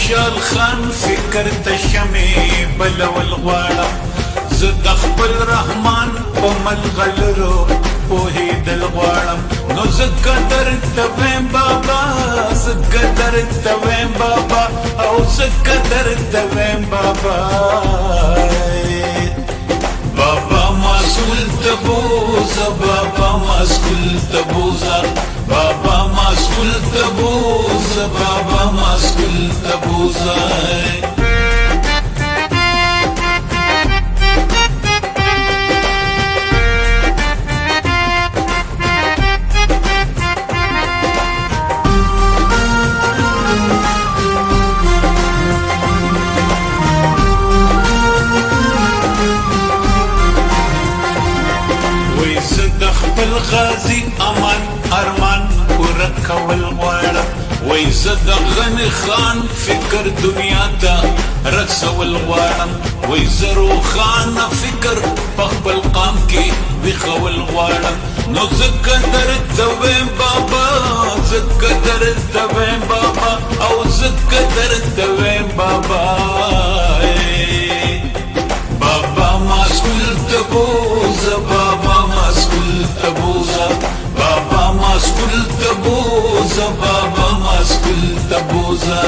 خوشحال خان فکر ته شمې بلول غواړم زه د خپل رحمان په ملغلرو پوهېدل غواړم نو ځکه درته ویم بابا ځکه درته ویم بابا او ځکه درته ویم بابا بابا مسئول ته بوزه بابا مسئول ته بوزه بابا مسئول ته بوزه بابا مسئول ته بوزه غازی امان ارمان پوره کول غواړم وای زه د غني خان فکر دنیا ته رسول غواړم وای زه روښانه فکر په خپل قام کې ویښول غواړم نو ځکه درته ویم بابا ځکه درته ویم بابا او ځکه درته ویم بابا بابا مسئول ته بوزه بابا مسئول ته بوزه بابا مسئول ته بوزه بابا مسئول ته بوزه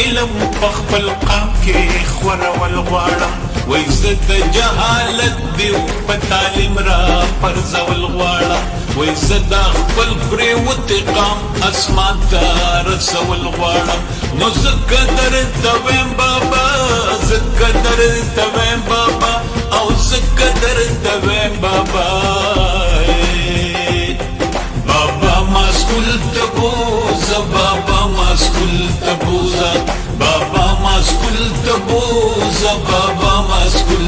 علم په خپل قام کې خورول غواړم وای زه د جهالت دیو په تعلیم را پرځول غواړم وای زه د خپل پرېوتې قام اسمان ته رسول غواړم نو ځکه درته ویم بابا ځکه درته ویم بابا او ځکه درته ویم بابا بابا مسئول ته بوزه بابا مسئول ته بوزه بابا مسئول ته بوزه بابا مسئول